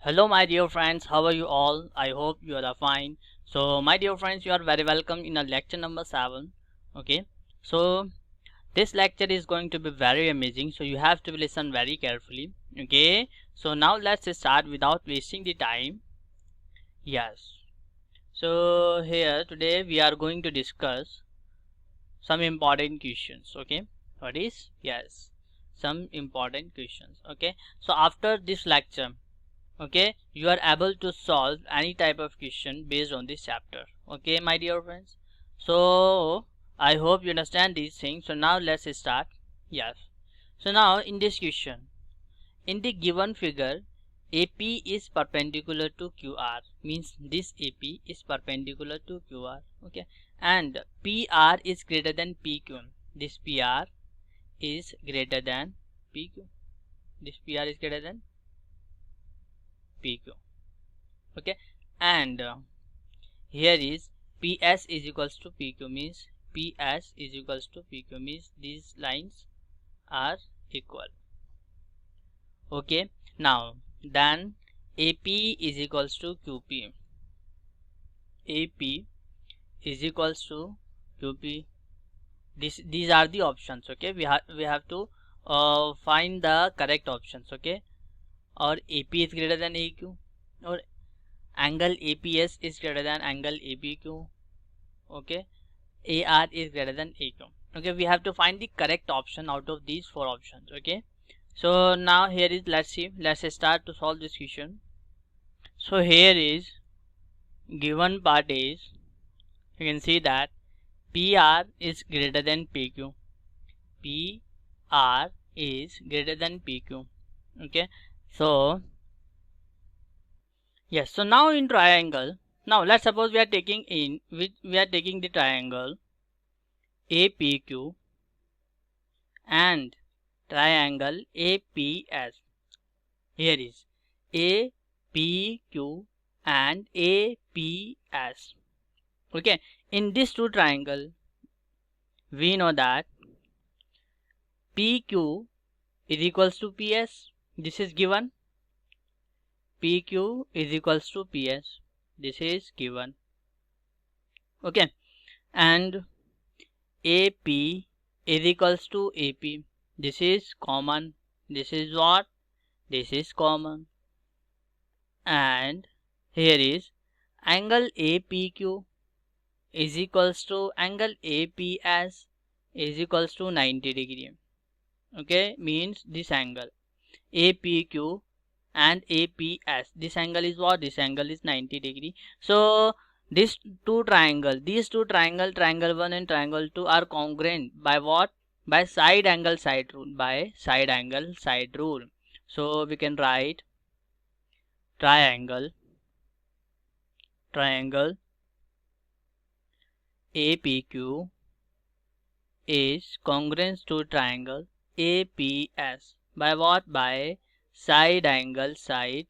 Hello my dear friends, how are you all? I hope you are fine. So my dear friends, you are very welcome in a lecture number 7. Okay, so this lecture is going to be very amazing, so you have to listen very carefully. Okay, so now let's start without wasting the time. Yes, so here today we are going to discuss some important questions. Okay, what is? Yes, some important questions. Okay, so after this lecture, okay, you are able to solve any type of question based on this chapter. Okay, my dear friends, so I hope you understand these things. So now let's start. Yes, so now in this question, in the given figure, AP is perpendicular to QR, means this AP is perpendicular to QR. Okay, and PR is greater than PQ. This PR is greater than PQ. This PR is greater than PQ. Okay, and here is PS is equals to PQ, means PS is equals to PQ, means these lines are equal. Okay, now then AP is equals to QP. AP is equals to QP. These are the options. Okay, we have to find the correct options. Okay, or AP is greater than AQ, or angle APS is greater than angle APQ. Okay, AR is greater than AQ. Okay, we have to find the correct option out of these four options. Okay, so now here is, let's start to solve this question. So here is given part is, you can see that PR is greater than PQ. PR is greater than PQ. Okay, so yes, so now in triangle, now let's suppose we are taking the triangle APQ and triangle APS. Here is APQ and APS. Okay, in this two triangle, we know that PQ is equals to PS. This is given. PQ is equals to PS. This is given. Okay, and AP is equals to AP. This is common. This is what? This is common. And here is angle APQ is equals to angle APS is equals to 90 degree. Okay, means this angle APQ and APS, this angle is what? This angle is 90 degree. So these two triangle, triangle 1 and triangle 2 are congruent by what? By side angle side rule. By side angle side rule. So we can write triangle APQ is congruent to triangle APS by what? By side angle side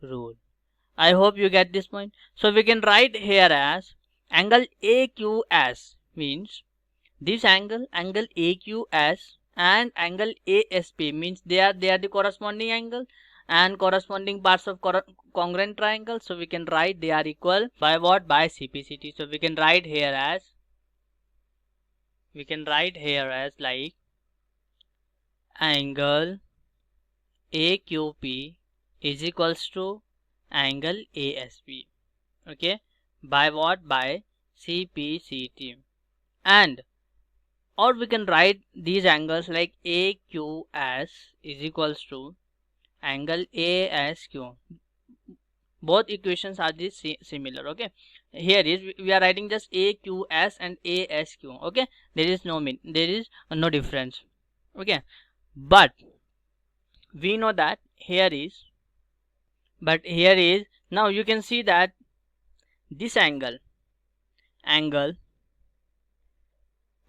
rule. I hope you get this point. So we can write here as angle AQS, means this angle AQS and angle ASP, means they are the corresponding angle and corresponding parts of congruent triangle. So we can write they are equal by what? By CPCT. So we can write here as like angle AQP is equals to angle ASP. Okay, by what? By CPCT. And or we can write these angles like AQS is equals to angle ASQ. Both equations are this similar. Okay, here is we are writing just AQS and ASQ. Okay, there is no difference. Okay, but we know that here is now you can see that this angle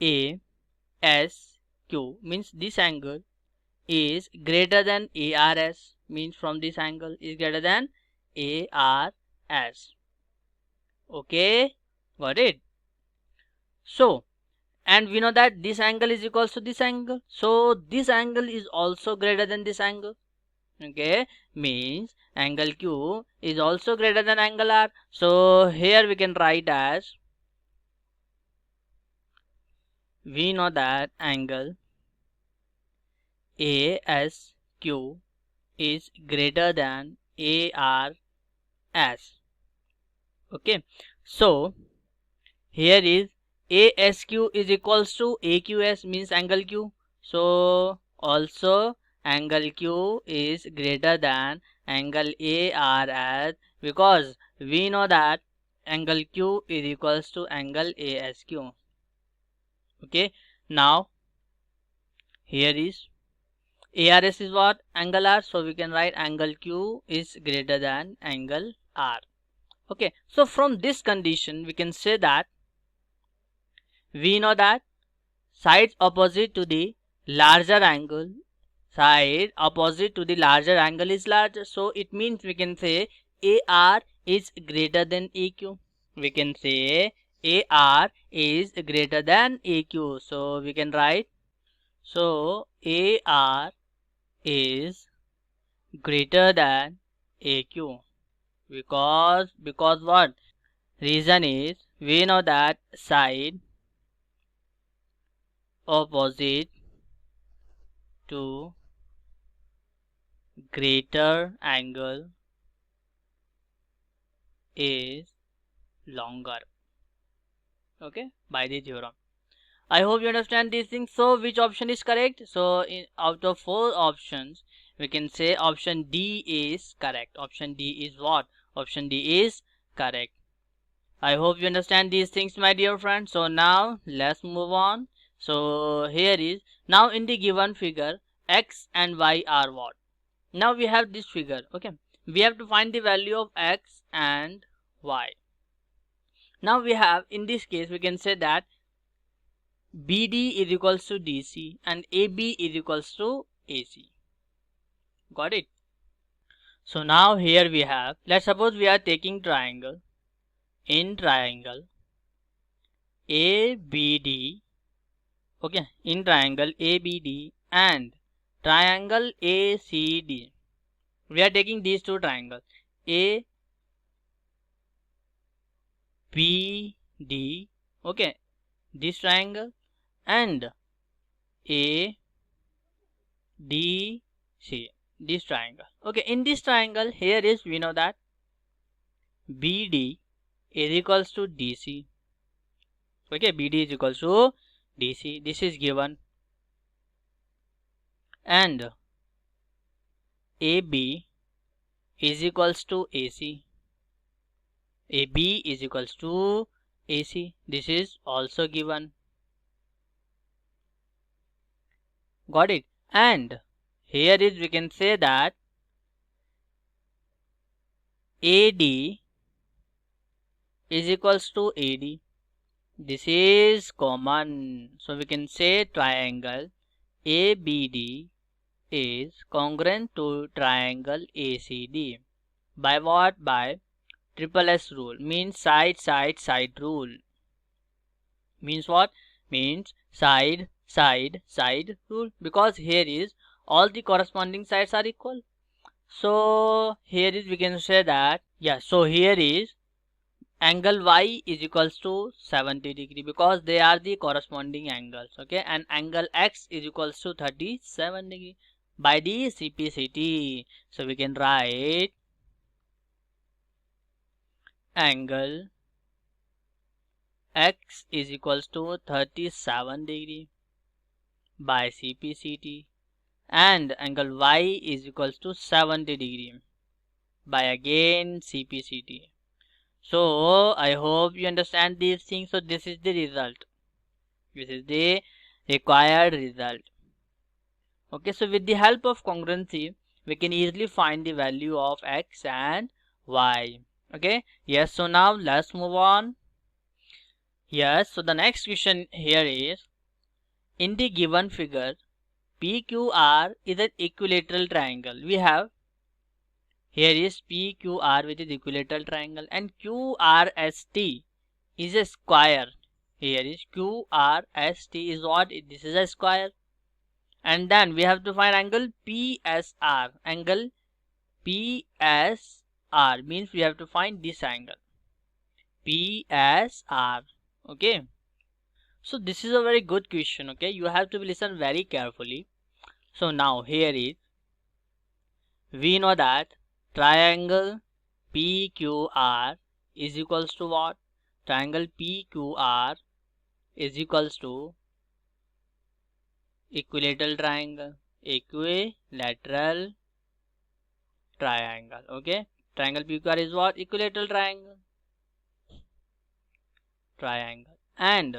ASQ, means this angle is greater than ARS, means from this angle is greater than ARS. Okay, got it? So, and we know that this angle is equals to this angle, so this angle is also greater than this angle. Okay, means angle Q is also greater than angle R. So here we can write as, we know that angle ASQ is greater than ARS. Okay, so here is ASQ is equals to AQS, means angle Q. So also angle Q is greater than angle ARS, because we know that angle Q is equals to angle ASQ. Okay, now here is ARS is what? Angle R. So we can write angle Q is greater than angle R. Okay, so from this condition we can say that we know that sides opposite to the larger angle, side opposite to the larger angle is larger. So it means we can say AR is greater than AQ. We can say AR is greater than AQ. So we can write, so AR is greater than AQ, because what? Reason is we know that side opposite to greater angle is longer. Okay, by the theorem. I hope you understand these things. So which option is correct? So out of 4 options, we can say option D is correct. Option D is what? Option D is correct. I hope you understand these things, my dear friends. So now let's move on. So here is, now in the given figure, X and Y are what? Now we have this figure. Okay, we have to find the value of X and Y. Now we have, in this case we can say that BD is equals to DC and AB is equals to AC. Got it? So now here we have, let's suppose we are taking triangle. In triangle ABD, okay, in triangle ABD and triangle ACD, we are taking these two triangles ABD, okay, this triangle, and ADC, this triangle. Okay, in this triangle here is, we know that BD is equals to DC. Okay, BD is equals to DC, this is given, and AB is equals to AC. AB is equals to AC, this is also given. Got it? And here is, we can say that AD is equals to AD, this is common. So we can say triangle ABD is congruent to triangle ACD. By what? By triple S rule, means side side side rule. Means what? Means side side side rule, because here is all the corresponding sides are equal. So here is, we can say that, yeah, so here is angle Y is equals to 70 degree, because they are the corresponding angles. Okay, and angle X is equals to 37 degree by the CPCT. So we can write angle X is equals to 37 degree by CPCT, and angle Y is equals to 70 degree by again CPCT. So I hope you understand these things. So this is the result. This is the required result. Okay, so with the help of congruency, we can easily find the value of X and Y. Okay, yes, so now let's move on. Yes, so the next question here is, in the given figure, PQR is an equilateral triangle. We have, here is PQR, which is equilateral triangle, and QRST is a square. Here is QRST is what? This is a square. and then we have to find angle PSR. Angle PSR means we have to find this angle PSR. Okay, so this is a very good question. Okay, you have to listen very carefully. So now here is, we know that triangle PQR is equals to what? Triangle PQR is equals to equilateral triangle. Equilateral triangle. Okay, triangle PQR is what? Equilateral triangle. Triangle. And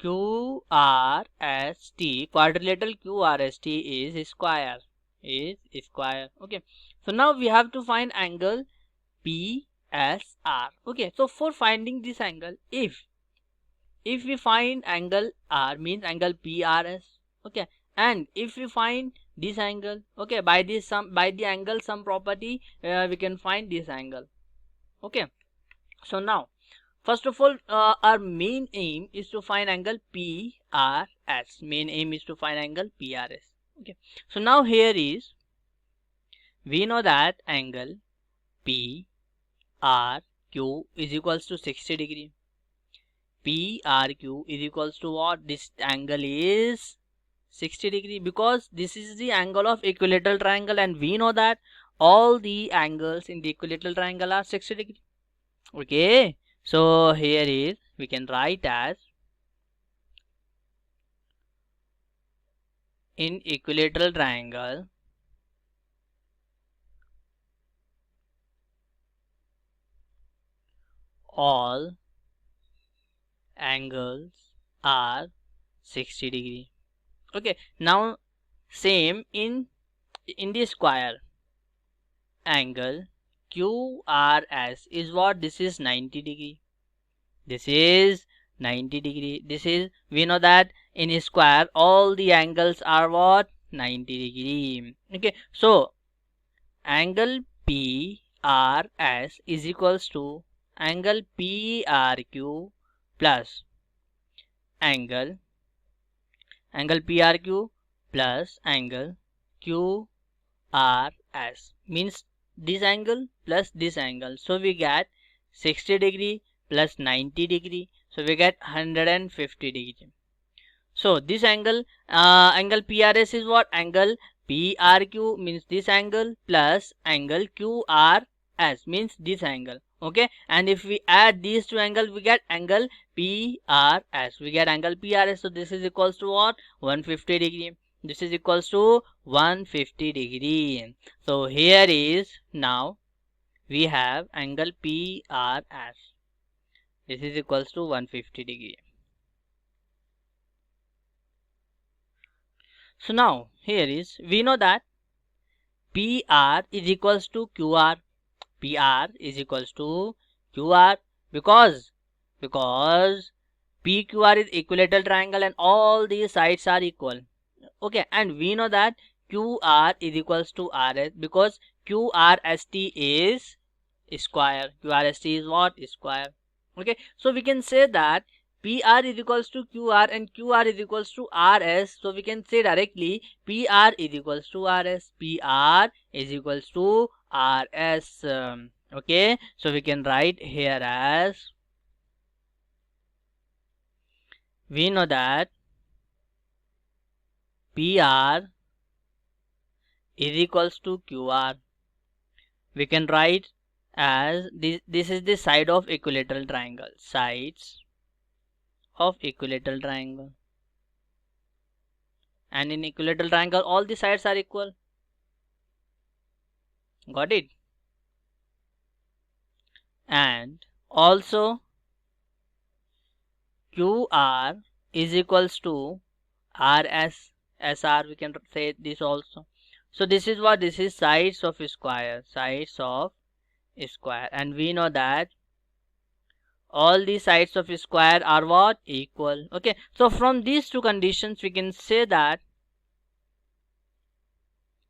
QRST, quadrilateral QRST is square. Is square. Okay, so now we have to find angle PSR. Okay, so for finding this angle, if we find angle R means angle PRS. Okay, and if we find this angle, okay, by this sum, by the angle sum property, we can find this angle. Okay, so now first of all, our main aim is to find angle PRS. Main aim is to find angle PRS. Okay, so now here is, we know that angle PRQ is equals to 60 degree. PRQ is equals to what? This angle is 60 degree, because this is the angle of equilateral triangle, and we know that all the angles in the equilateral triangle are 60 degree. Okay, so here is, we can write as, in equilateral triangle all angles are 60 degree. Okay, now same in the square, angle QRS is what? This is 90 degree. This is 90 degree. This is, we know that in a square all the angles are what? 90 degree. Okay, so angle PRS is equals to angle PRQ plus angle PRQ plus angle QRS, means this angle plus this angle. So we get 60 degree plus 90 degree, so we get 150 degree. So this angle, angle PRS is what? Angle PRQ means this angle plus angle QRS means this angle. Okay, and if we add these two angles, we get angle PRS. We get angle PRS. So this is equals to what? 150 degree. This is equals to 150 degree. So here is, now we have angle PRS. This is equals to 150 degree. So now here is, we know that PR is equals to QR. PR is equals to QR, because PQR is equilateral triangle and all these sides are equal. Okay, and we know that QR is equals to RS, because QRST is square. QRST is what? Square. Okay, so we can say that PR is equals to QR and QR is equals to RS. So we can say directly PR is equals to RS. PR is equals to RS. Okay, so we can write here as, we know that PR is equals to QR. We can write as this is the side of equilateral triangle. Sides of equilateral triangle, and in equilateral triangle all the sides are equal. Got it? And also QR is equals to RS. SR, we can say this also. So this is what? This is sides of square. Sides of square, and we know that all the sides of square are what? Equal. Okay, so from these two conditions we can say that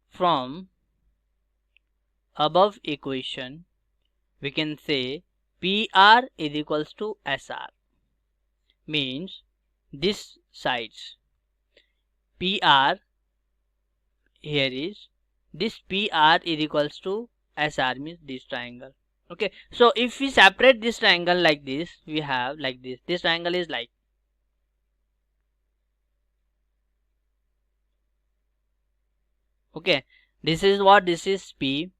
from above equation we can say PR is equals to SR, means this sides PR, here is this PR is equals to SR, means this triangle. Okay, so if we separate this triangle like this, we have like this triangle is like, okay, this is what, this is P,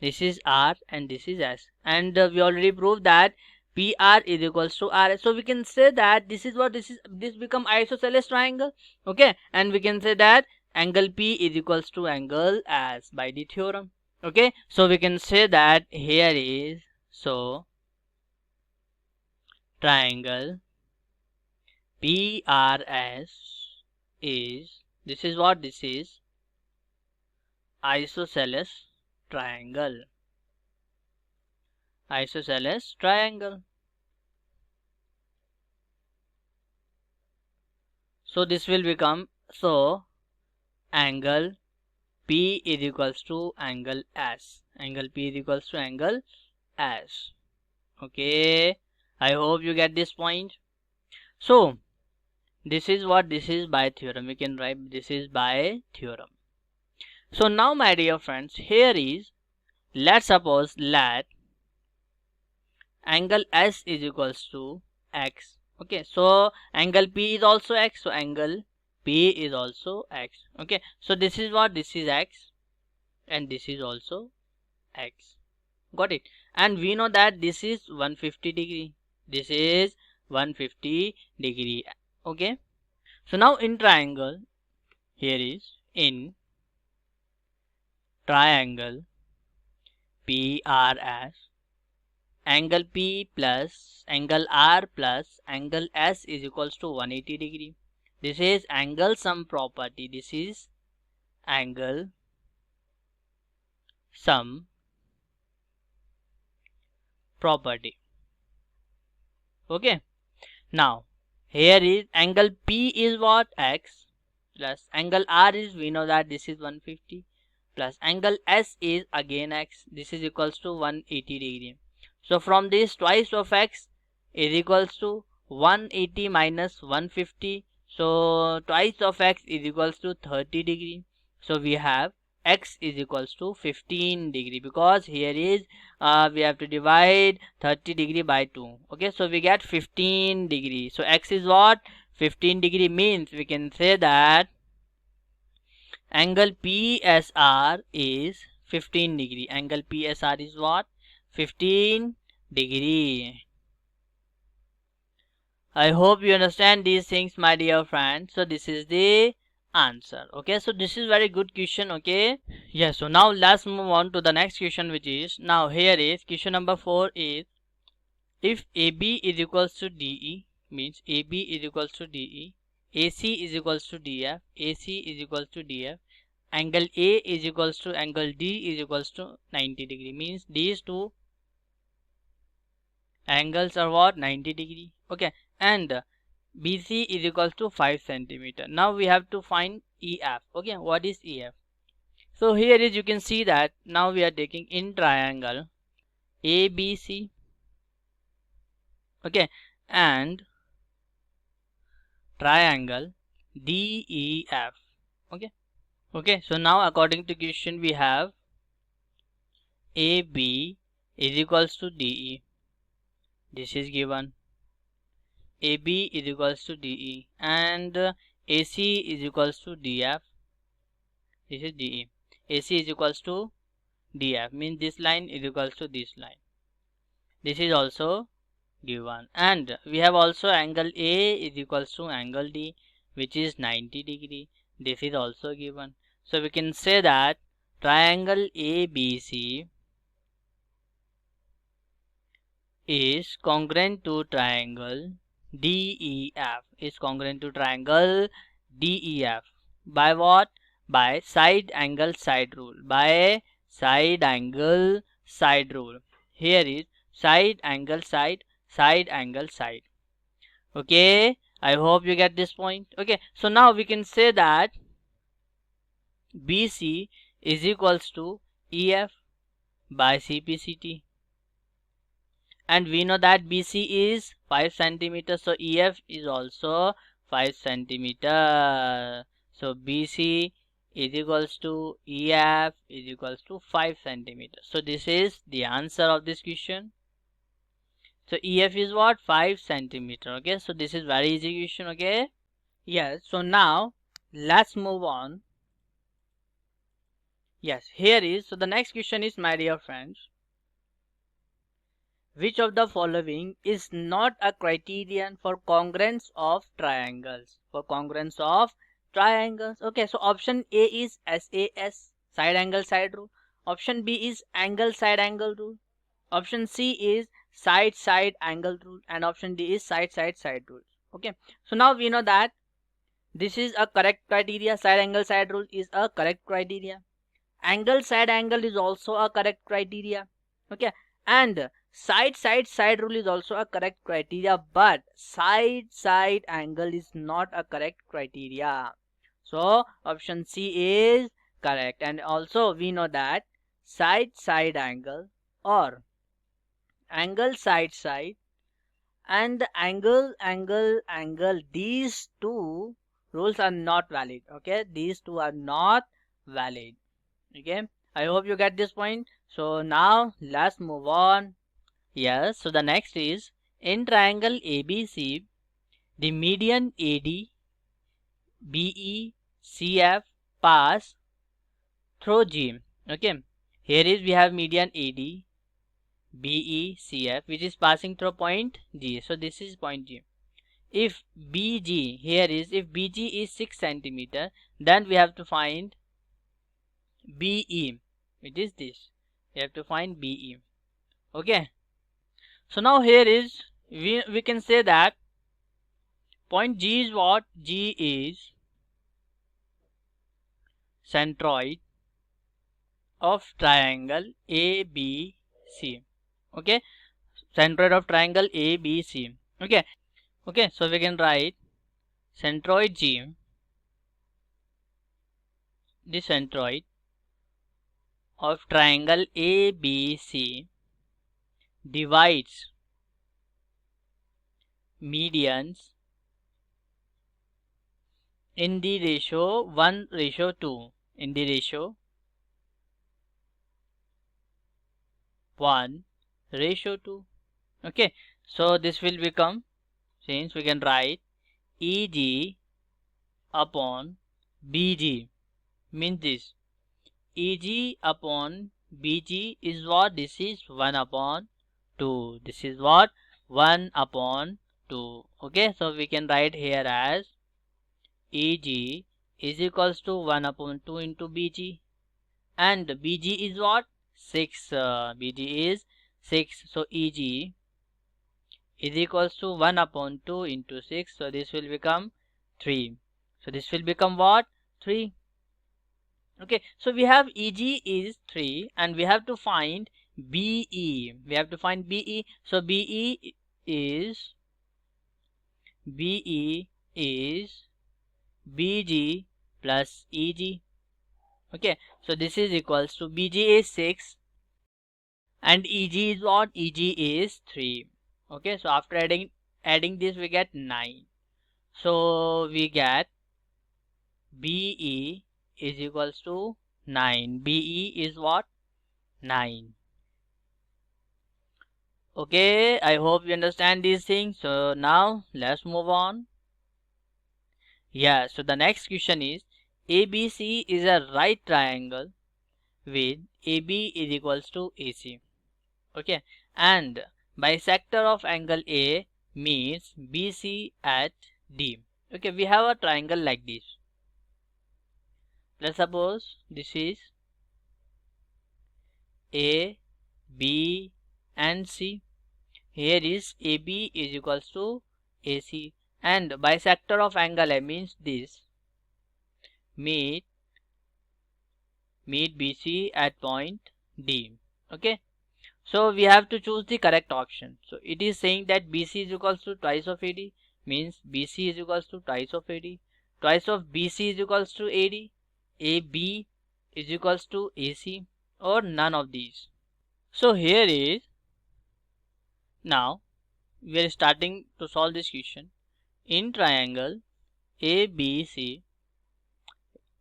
this is R, and this is S, and we already proved that PR is equals to R. So we can say that this is what, this become isosceles triangle. Okay, and we can say that angle P is equals to angle S by the theorem. Okay, so we can say that here is, so triangle PRS is, this is what, this is isosceles triangle. Isosceles triangle. So this will become, so angle P is equals to angle S. Angle P is equals to angle S. Okay, I hope you get this point. So this is what, this is by theorem. We can write this is by theorem. So now my dear friends, here is, let's suppose let angle S is equals to X. Okay, so angle P is also X, so angle P is also X. Okay, so this is what, this is X, and this is also X. Got it? And we know that this is 150 degree. This is 150 degree. Okay, so now in triangle, here is in triangle PRS, angle P plus angle R plus angle S is equals to 180 degree. This is angle sum property. This is angle sum property. Okay, now here is angle P is what, X, plus angle R is, we know that this is 150, plus angle S is again X, this is equals to 180 degree. So from this, twice of X is equals to 180 minus 150, so twice of X is equals to 30 degree. So we have X is equals to 15 degree, because here is we have to divide 30 degree by 2. Okay, so we get 15 degree. So X is what, 15 degree, means we can say that angle PSR is 15 degree. Angle PSR is what, 15 degree. I hope you understand these things, my dear friends. So this is the answer. Okay, so this is very good question. Okay, yeah, so now let's move on to the next question, which is, now here is question number 4 is, if AB is equals to DE, means AB is equals to DE, AC is equals to DF, AC is equals to DF, angle A is equals to angle D is equals to 90 degree, means these two angles are what, 90 degree. Okay, and BC is equals to 5 centimeter. Now we have to find EF. Okay, what is EF? So here is, you can see that now we are taking in triangle ABC. Okay, and triangle DEF. Okay, so now according to question, we have AB is equals to DE. This is given. AB is equals to DE, and AC is equals to DF. This is DE. AC is equals to DF, means this line is equals to this line. This is also given, and we have also angle A is equals to angle D, which is 90 degree. This is also given. So we can say that triangle ABC is congruent to triangle DEF, is congruent to triangle DEF. By what? By side angle side rule. By side angle side rule. Here is side angle side, side angle side. Okay, I hope you get this point. Okay, so now we can say that BC is equals to EF by CPCT, and we know that BC is 5 centimeter, so EF is also 5 centimeter. So BC is equals to EF is equals to 5 centimeters. So this is the answer of this question. So EF is what? 5 centimeter. Okay, so this is very easy question. Okay, yes. So now let's move on. Yes, here is, so the next question is, my dear friends, which of the following is not a criterion for congruence of triangles? For congruence of triangles. Okay, so option A is SAS, side angle side rule. Option B is angle side angle rule. Option C is side side angle rule, and option D is side side side rule. Okay, so now we know that this is a correct criteria. Side angle side rule is a correct criteria. Angle side angle is also a correct criteria. Okay, and side side side rule is also a correct criteria, but side side angle is not a correct criteria. So option C is correct. And also we know that side side angle or angle side side and the angle, these two rules are not valid. Okay, these two are not valid. Okay, I hope you get this point. So now let's move on. Yes, so the next is, in triangle ABC, the median AD, BE, CF pass through G. Okay, here is we have median AD, BE, CF, which is passing through point G. So this is point G. If BG, here is, if BG is 6 centimeter, then we have to find BE, which is this. We have to find BE. Okay, so now here is, we can say that point G is what? G is centroid of triangle ABC. Okay, centroid of triangle ABC. Okay, okay, so we can write centroid G, the centroid of triangle ABC divides medians in the ratio 1:2, in the ratio 1:2. Okay, so this will become, since we can write EG upon BG, means this EG upon BG is what? This is 1/2. This is what? 1/2. Okay, so we can write here as EG is equals to 1/2 into BG, and BG is what? 6. BG is 6. So EG is equals to 1/2 into 6. So this will become 3. So this will become what? 3. Okay, so we have EG is 3 and we have to find BE. We have to find BE. So is BE is BG plus EG. Okay, so this is equals to BG is 6 and EG is what? EG is 3. Okay, so after adding this we get 9. So we get BE is equals to 9. BE is what? 9. Okay, I hope you understand these things. So now let's move on. Yeah, so the next question is, ABC is a right triangle with AB is equals to AC. Okay, and bisector of angle A meets BC at D. Okay, we have a triangle like this. Let's suppose this is A, B and C. Here is AB is equals to AC, and bisector of angle A means this meet BC at point D. Okay, so we have to choose the correct option. So it is saying that BC is equals to twice of AD, means BC is equals to twice of AD, twice of BC is equals to AD, AB is equals to AC, or none of these. So here is, now we are starting to solve this question. In triangle ABC,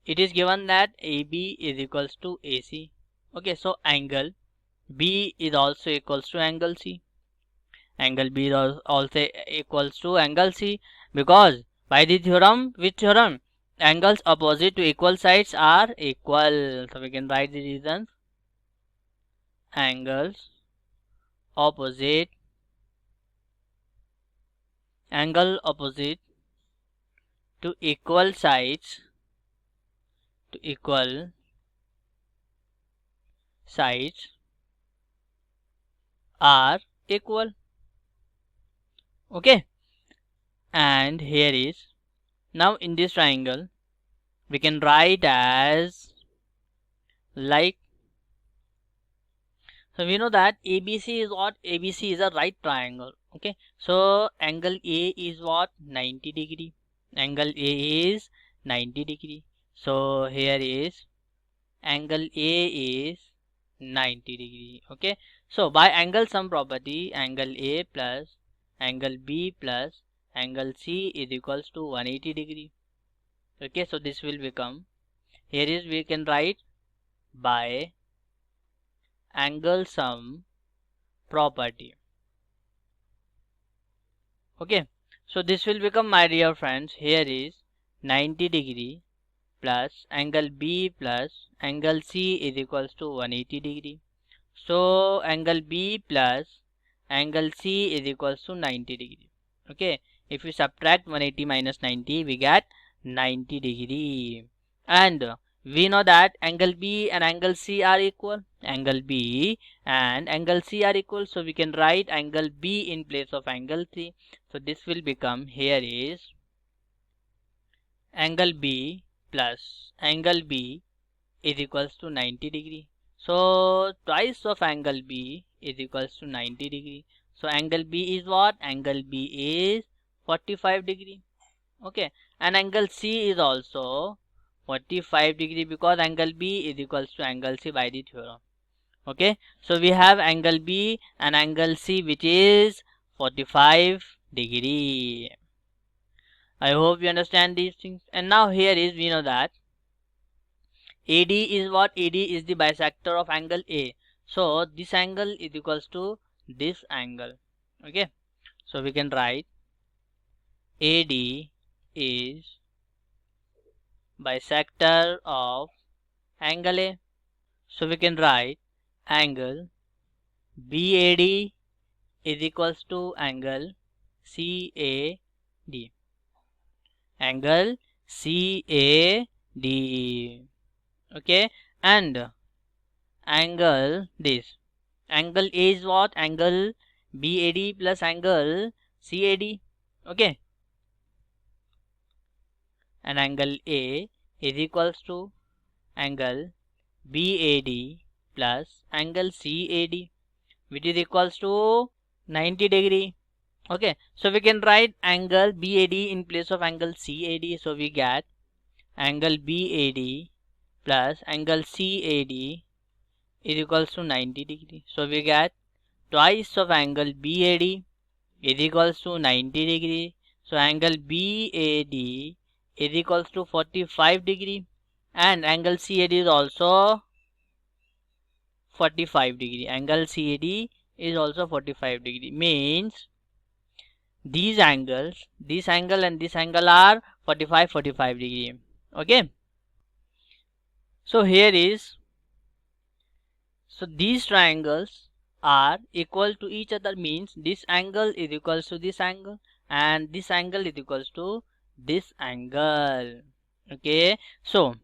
it is given that AB is equals to AC. Okay, so angle B is also equals to angle C. Angle B is also equals to angle C, because by the theorem, which theorem? Angles opposite to equal sides are equal. So we can write the reasons. Angles opposite to equal sides are equal. Okay, and here is, now in this triangle we can write as like, so we know that ABC is what? ABC is a right triangle. Okay, so angle A is what? 90 degree. Angle A is 90 degree. So here is angle A is 90 degree. Okay, so by angle sum property, angle A plus angle B plus angle C is equals to 180 degree. Okay, so this will become, here is we can write by angle sum property. Okay, so this will become, my dear friends, here is 90 degree plus angle B plus angle C is equals to 180 degree. So angle B plus angle C is equals to 90 degree. Okay, if we subtract 180 minus 90, we get 90 degree. And we know that angle B and angle C are equal. Angle B and angle C are equal. So we can write angle B in place of angle C. So this will become, here is angle B plus angle B is equals to 90 degree. So twice of angle B is equals to 90 degree. So angle B is what? Angle B is 45 degree. Okay, and angle C is also 45 degree, because angle B is equals to angle C by the theorem. Okay, so we have angle B and angle C which is 45 degree. I hope you understand these things. And now here is, we know that AD is what? AD is the bisector of angle A. So this angle is equals to this angle. Okay, so we can write AD is bisector of angle A. So we can write angle BAD is equals to angle CAD. Angle CAD. Okay, and angle this. Angle A is what? Angle BAD plus angle CAD. Okay, and angle A is equals to angle BAD plus angle CAD, which is equals to 90 degree. Okay, so we can write angle BAD in place of angle CAD. So we get angle BAD plus angle CAD is equals to 90 degree. So we get twice of angle BAD is equals to 90 degree. So angle BAD is equals to 45 degree, and angle CAD is also 45 degree. Angle CAD is also 45 degree. Means these angles, this angle and this angle are 45 degree. Okay, so here is, so these triangles are equal to each other, means this angle is equals to this angle and this angle is equals to this angle. Okay, so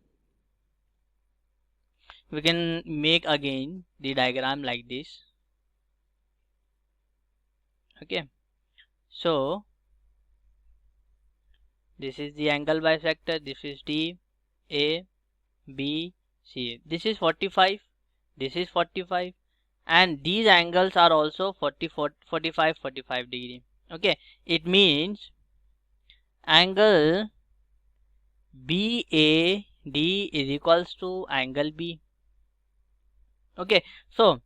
we can make again the diagram like this. Okay, so this is the angle bisector, this is D, A, B, C. This is 45, this is 45, and these angles are also 45 degree. Okay, it means angle BAD is equals to angle B. Okay, so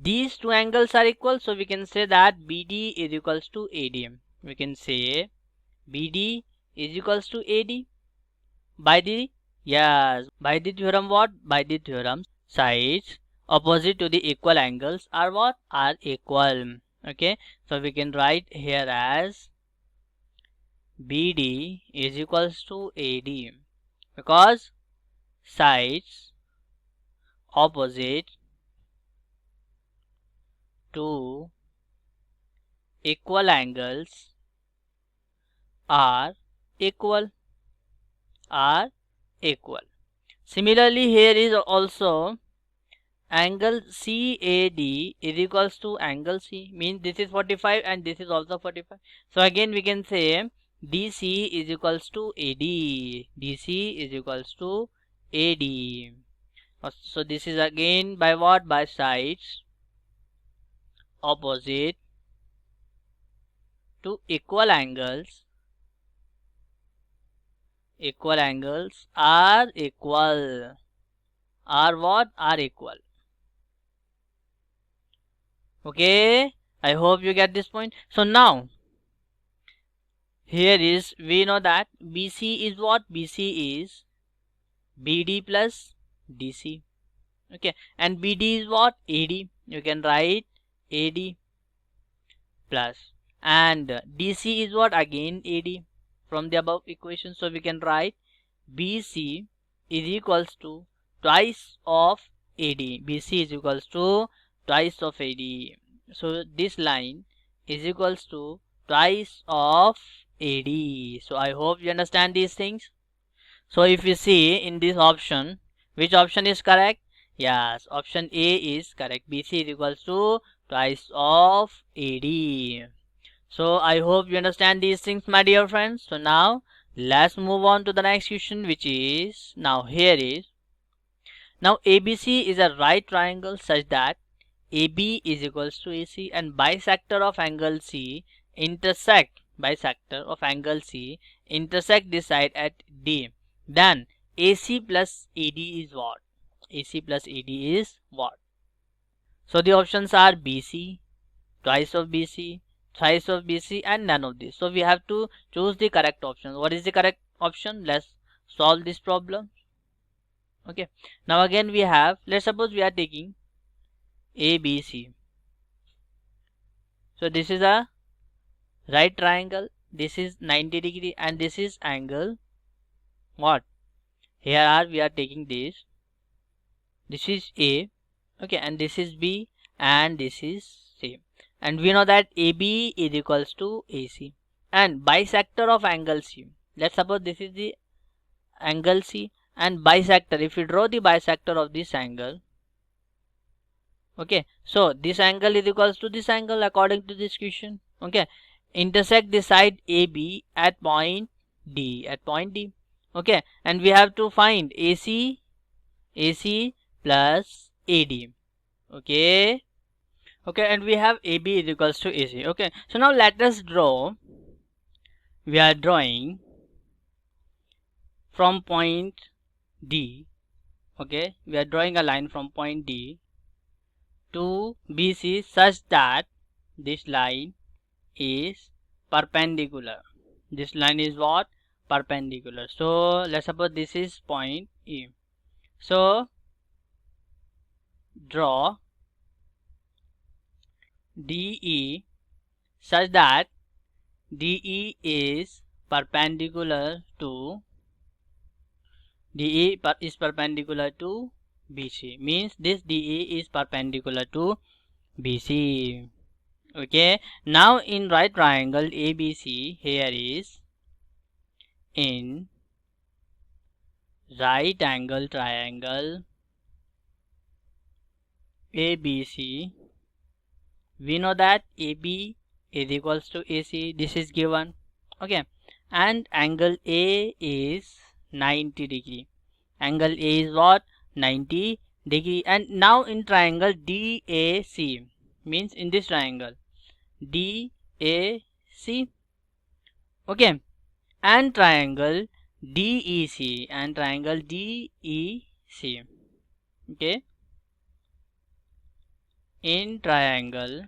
these two angles are equal, so we can say that BD is equals to AD. We can say BD is equals to AD by the Yes, by the theorem what? By the theorem, sides opposite to the equal angles are what? Are equal. Okay, so we can write here as BD is equals to AD because sides opposite to equal angles are equal are equal. Similarly, here is also angle CAD is equals to angle C, means this is 45 and this is also 45. So again we can say DC is equals to AD. DC is equals to AD. So this is again by what? By sides opposite to equal angles. Equal angles are equal. Are what? Are equal. Okay, I hope you get this point. So now here is, we know that BC is what? BC is BD plus DC. Okay, and BD is what? AD. You can write AD plus, and DC is what? Again AD from the above equation. So we can write BC is equals to twice of AD. BC is equals to twice of AD. So this line is equals to twice of AD. So I hope you understand these things. So if you see in this option, which option is correct? Yes, option A is correct. BC is equals to twice of AD. So I hope you understand these things, my dear friends. So now let's move on to the next question, which is, now here is, now ABC is a right triangle such that AB is equals to AC and bisector of angle C intersect this side at D. Then AC plus AD is what? AC plus AD is what? So the options are BC, twice of BC, thrice of BC, and none of this. So we have to choose the correct option. What is the correct option? Let's solve this problem. Okay, now again we have, let's suppose we are taking ABC. So this is a right triangle, this is 90 degree, and this is angle what? Here are, we are taking this is A, okay, and this is B, and this is C, and we know that AB is equals to AC, and bisector of angle C, let's suppose this is the angle C, and bisector, if you draw the bisector of this angle, okay, so this angle is equals to this angle according to this question. Okay, intersect the side AB at point D, okay, and we have to find AC plus AD. Okay, and we have AB is equals to AC. Okay, so now let us draw, we are drawing from point D. Okay, we are drawing a line from point D to BC such that this line is perpendicular. This line is what? Perpendicular. So let's suppose this is point E. So draw DE such that DE is perpendicular to BC, means this DE is perpendicular to BC. Okay, now in right triangle ABC, here is in right angle triangle ABC, we know that AB is equals to AC, this is given. Okay, and angle A is 90 degree. Angle A is what? 90 degree. And now in triangle DAC, means in this triangle DAC, okay, and triangle DEC, okay, in triangle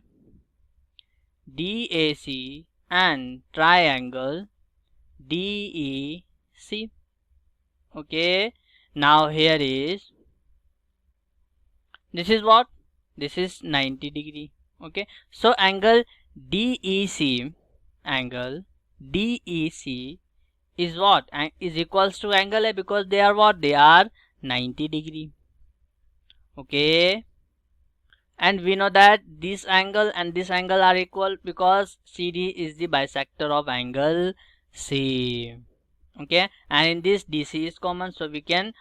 DAC and triangle DEC. Okay, Now here is, this is what? This is 90 degree. Okay, so angle DEC, angle DEC is what? Is equals to angle A, because they are what? They are 90 degree. Okay, and we know that this angle and this angle are equal because CD is the bisector of angle C. Okay, and in this DC is common, so we can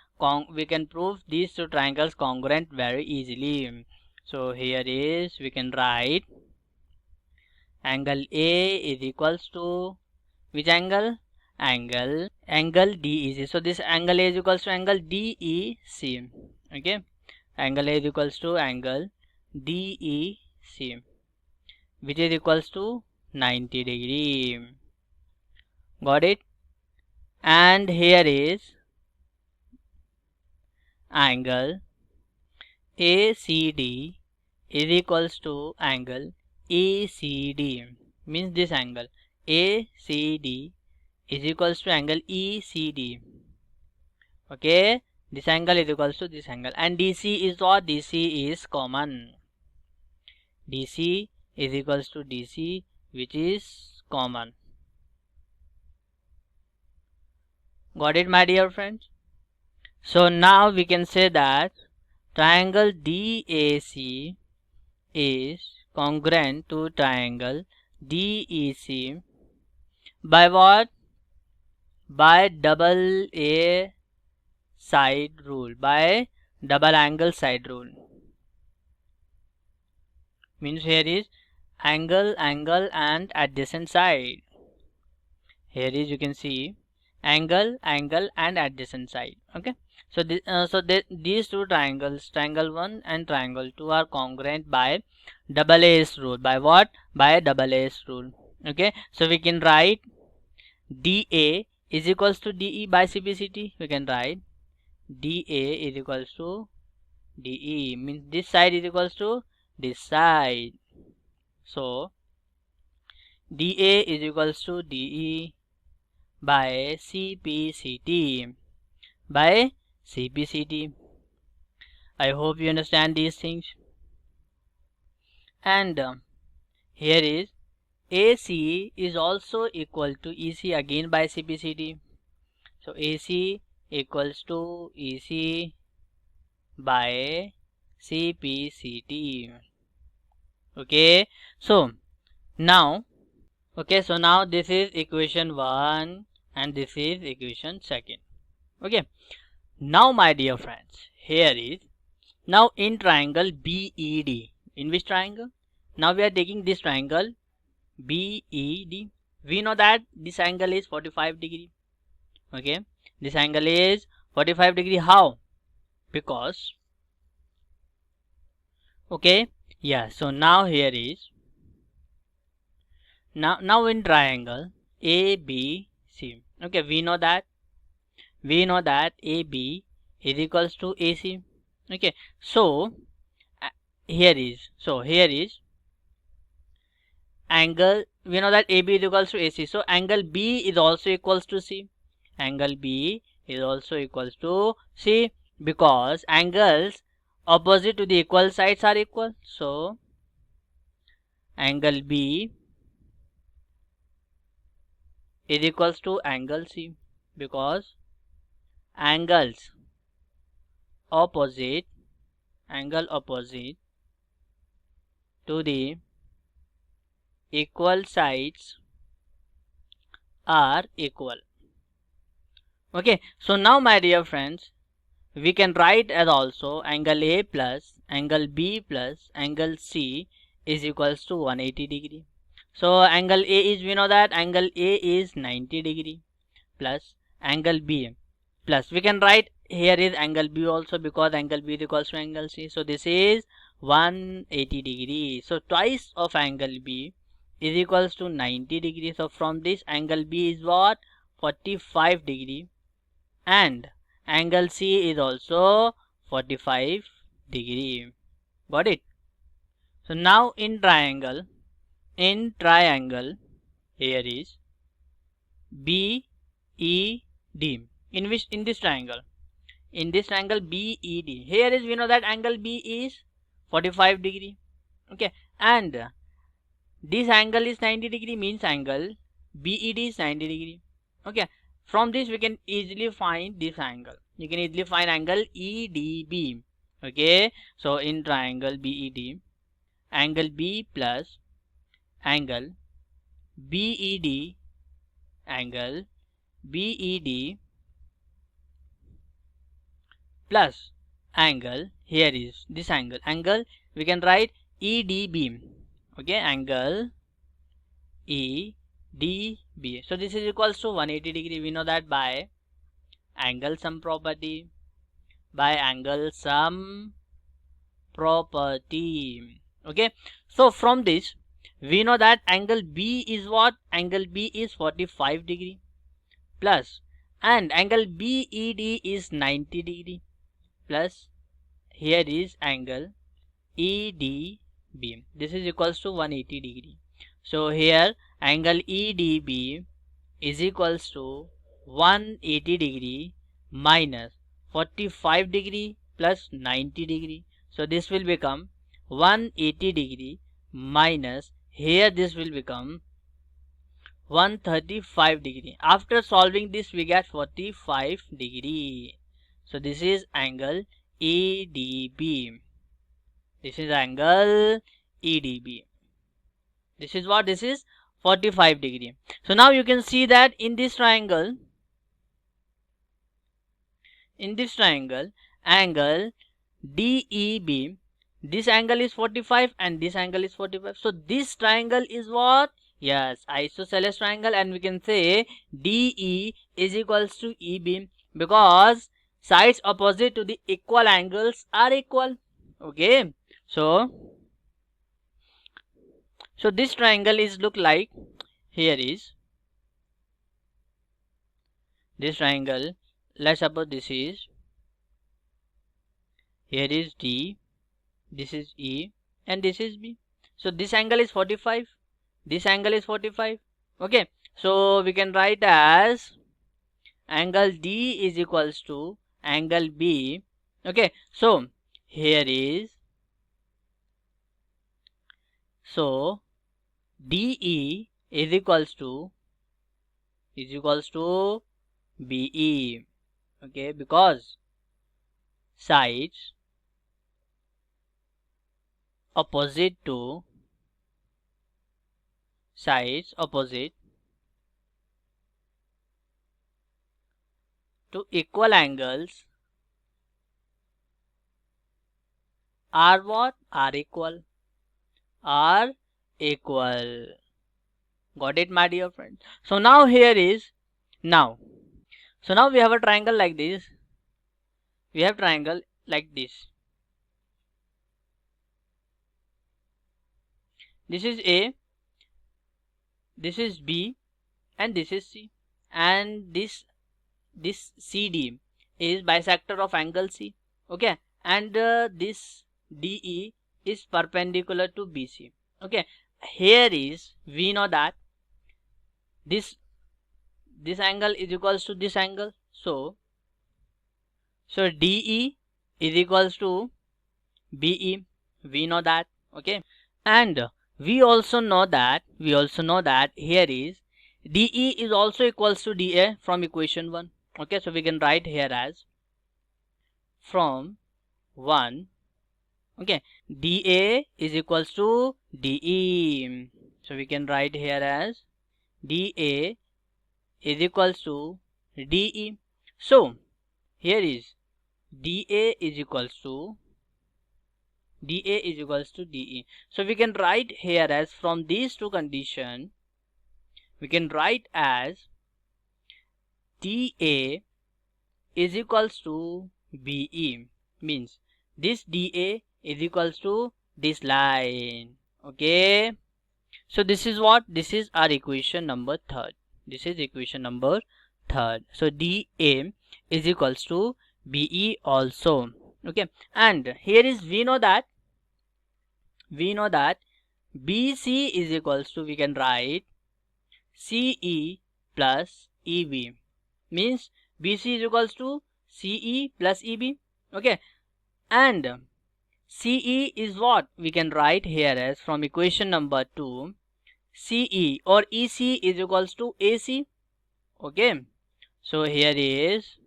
prove these two triangles congruent very easily. So here is, we can write angle A is equals to which angle? Angle DEC. So this angle A is equals to angle DEC. Okay, angle A is equals to angle DEC, which is equals to 90 degree. Got it? And here is angle ACD is equals to angle ECD. Means this angle ACD is equals to angle ECD. Okay, this angle is equals to this angle, and DC is what? DC is common. DC is equals to DC, which is common. Got it, my dear friends? So now we can say that triangle DAC is congruent to triangle DEC by what? By double A side rule, by double angle side rule. Means here is angle, and adjacent side. Here is, you can see angle, and adjacent side. Okay, so these two triangles, triangle 1 and triangle 2, are congruent by double A's rule. By what? By double A's rule. Okay, so we can write DA is equals to DE by CPCT. We can write DA is equals to DE, means this side is equals to this side. So DA is equals to DE by CPCT, by CPCT. I hope you understand these things. And here is AC is also equal to EC, again by CPCT. So AC equals to EC by CPCT. Okay, so now, so now this is equation 1 and this is equation 2. Okay, now my dear friends, here is, now in triangle BED, in which triangle? Now we are taking this triangle BED. We know that this angle is 45 degree. Okay, this angle is 45 degree. How? Because, okay, yeah, so now here is, now in triangle ABC. Okay, we know that AB is equals to AC. Okay, so here is angle, we know that AB is equals to AC, so angle B is also equals to C. Angle B is also equals to C, because angles opposite to the equal sides are equal. So angle B is equals to angle C, because angles opposite to the equal sides are equal. Okay, so now my dear friends, we can write as also angle A plus angle B plus angle C is equals to 180 degree. So angle A is, we know that angle A is 90 degree, plus angle B, plus we can write here is angle B also, because angle B is equals to angle C. So this is 180 degree. So twice of angle B is equals to 90 degree. So from this, angle B is what? 45 degree, and angle C is also 45 degree. Got it? So now in triangle, here is BED. In this triangle, in this triangle BED. Here is, we know that angle B is 45 degree. Okay, and this angle is 90 degree, means angle BED is 90 degree. Okay, from this we can easily find this angle. You can easily find angle EDB. Okay, so in triangle BED, angle B plus angle BED, angle BED plus angle, here is this angle we can write EDB. Okay, angle EDB. So this is equals to 180 degree. We know that by angle sum property. By angle sum property. Okay, so from this we know that angle B is what? Angle B is 45 degree plus, and angle BED is 90 degree plus, here is angle EDB. This is equals to 180 degree. So here angle EDB is equals to 180 degree minus 45 degree plus 90 degree. So this will become 180 degree minus, here this will become 135 degree. After solving this we get 45 degree. So this is angle EDB. This is angle EDB. This is what? This is 45 degree. So now you can see that in this triangle, angle DEB, this angle is 45 and this angle is 45. So this triangle is what? Yes, isosceles triangle, and we can say DE is equals to EB because sides opposite to the equal angles are equal. Okay, so this triangle is look like, here is this triangle. Let's suppose this is, here is D, this is E, and this is B. So this angle is 45, this angle is 45. Okay, so we can write as angle D is equals to angle B. Okay, so here is, so DE is equals to BE. Okay, because sides opposite to equal angles are what? Are equal. Got it, my dear friends? So now here is, so now we have a triangle like this. We have triangle like this. This is A, this is B, and this is C, and this CD is bisector of angle C. Okay, and this DE is perpendicular to BC. Okay, here is, we know that this angle is equals to this angle. So DE is equals to BE. We know that. Okay, and we also know that here is DE is also equals to DA from equation 1. Okay, so we can write here as from 1. Okay, DA is equals to DE. So we can write here as DA is equals to DE. So here is DA is equals to DE. So we can write here as, from these two conditions we can write as DA is equals to BE, means this DA is equals to this line. Okay, so this is what? This is our equation number 3rd. This is equation number 3rd. So DA is equals to BE also. Okay, and here is, we know that BC is equals to, we can write CE plus EB, means BC is equals to CE plus EB. Okay, and CE is what we can write here as from equation number 2, CE or EC is equals to AC. Okay, so here is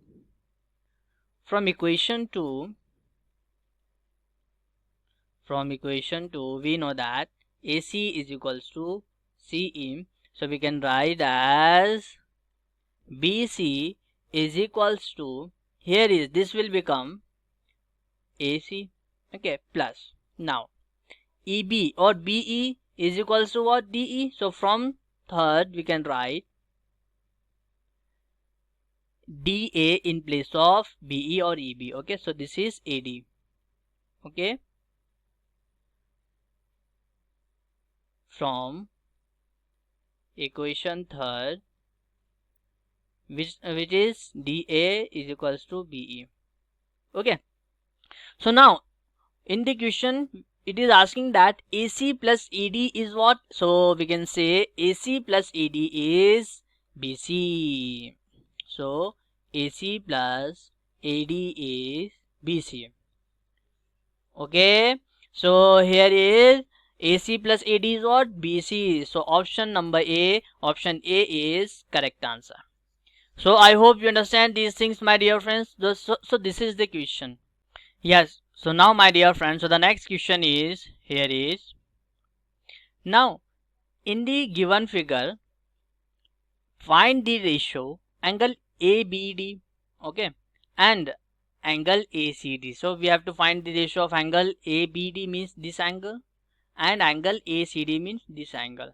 from equation 2, we know that AC is equals to CE, so we can write as BC is equals to, here is, this will become AC. Okay, plus now EB or BE is equals to what? DE. So from third we can write DA in place of BE or EB. Okay, so this is AD. Okay, from equation third, which is DA is equals to BE. Okay, so now in the question it is asking that AC plus AD is what? So we can say AC plus AD is BC. So AC plus AD is BC. Okay, so here is AC plus AD is what? BC. So option number A, option A is correct answer. So I hope you understand these things, my dear friends. So this is the question. Yes, so now my dear friends, so the next question is, here is, now in the given figure, find the ratio angle ABD, okay, and angle ACD. So we have to find the ratio of angle ABD means this angle, and angle ACD means this angle.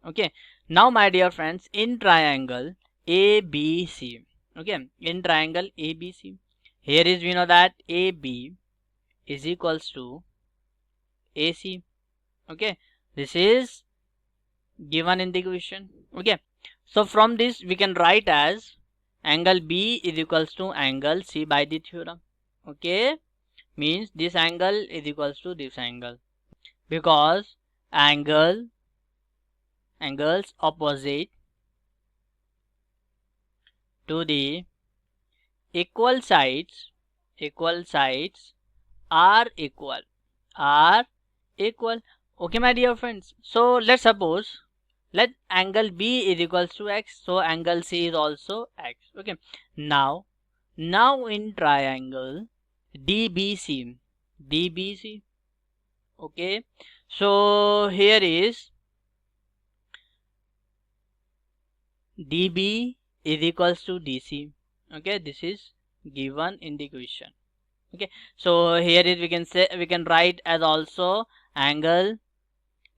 Okay, now my dear friends, in triangle ABC, okay, in triangle ABC, here is, we know that AB is equals to AC. Okay, this is given in the question. Okay, so from this we can write as angle B is equals to angle C by the theorem. Okay, means this angle is equals to this angle, because angles opposite to the equal sides are equal. Okay, my dear friends, so let's suppose, let angle B is equals to x, so angle C is also x. Okay, now in triangle DBC, okay, so here is DB is equals to DC. Okay, this is given in the question. Okay, so here is, we can say, we can write as also angle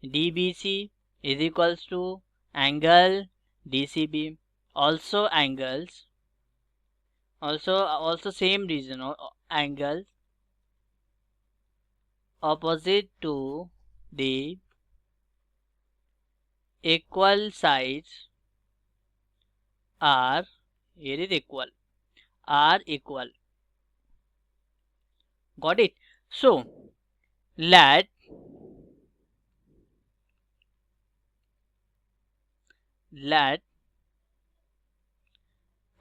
DBC is equals to angle DCB. Also angles, also same reason, angles opposite to the equal sides are, here is equal, are equal. Got it? So let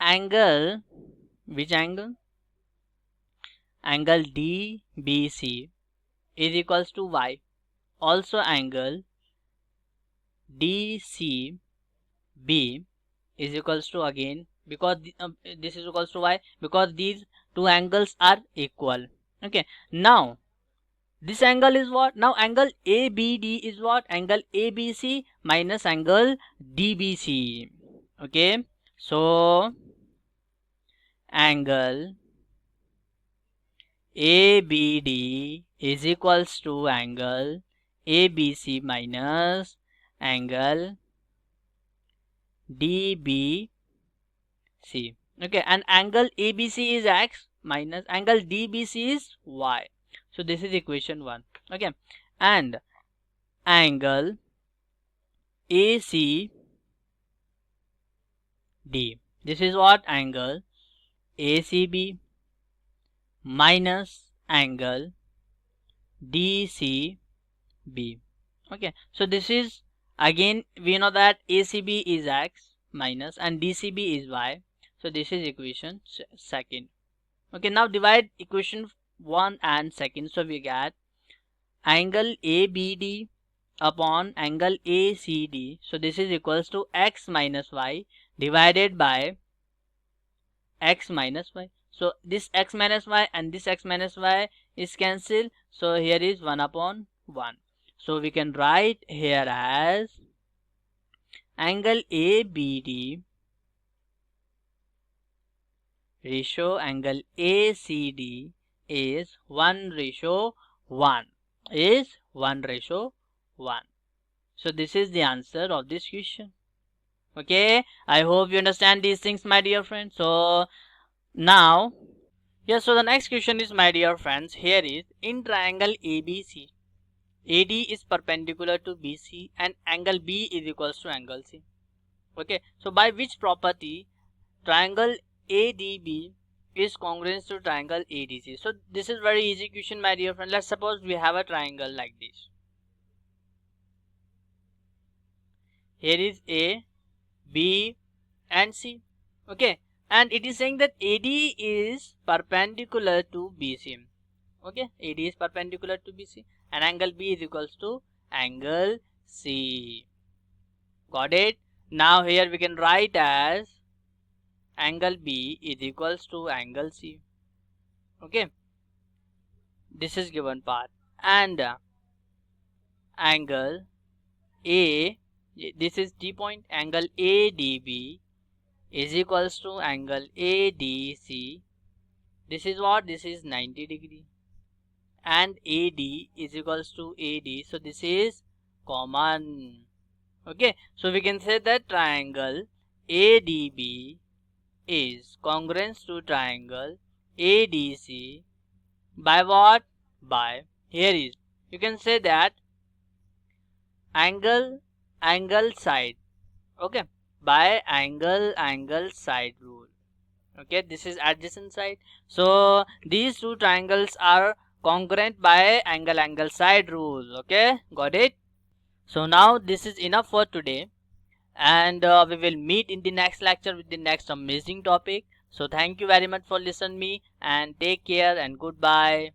angle, which angle? Angle DBC is equals to y. Also angle DCB is equals to, again, because this is equals to y, because these two angles are equal. Okay, now this angle is what? Now angle ABD is what? Angle ABC minus angle DBC. Okay, so angle ABD is equals to angle ABC minus angle DBC. Okay, and angle ABC is x minus angle DBC is y. So this is equation 1. Okay, and angle ACD, this is what? Angle ACB minus angle DCB. Okay, so this is, again, we know that ACB is x minus and DCB is y. So this is equation 2nd. Okay, now divide equation 1 and second. So we get angle ABD upon angle ACD. So this is equals to x minus y divided by x minus y. So this x minus y and this x minus y is cancelled. So here is 1 upon 1. So we can write here as angle ABD ratio angle ACD is 1:1. Is 1:1. So this is the answer of this question. Okay, I hope you understand these things, my dear friends. So now, yeah, so the next question is, my dear friends, here is in triangle ABC, AD is perpendicular to BC and angle B is equals to angle C. Okay, so by which property triangle ADB is congruent to triangle ADC? So this is very easy question, my dear friend. Let's suppose we have a triangle like this. Here is A, B and C. Okay, and it is saying that AD is perpendicular to BC. Okay, AD is perpendicular to BC and angle B is equals to angle C. Got it? Now here we can write as angle B is equals to angle C. Okay, this is given part, and angle A, this is D point, angle ADB is equals to angle ADC. This is what? This is 90 degree. And AD is equals to AD. So this is common. Okay, so we can say that triangle ADB is congruent to triangle ADC by what? By, here is, you can say that angle side. Okay, by angle side rule. Okay, this is adjacent side. So these two triangles are congruent by angle side rule. Okay, got it? So now this is enough for today, and we will meet in the next lecture with the next amazing topic. So thank you very much for listening me, and take care and goodbye.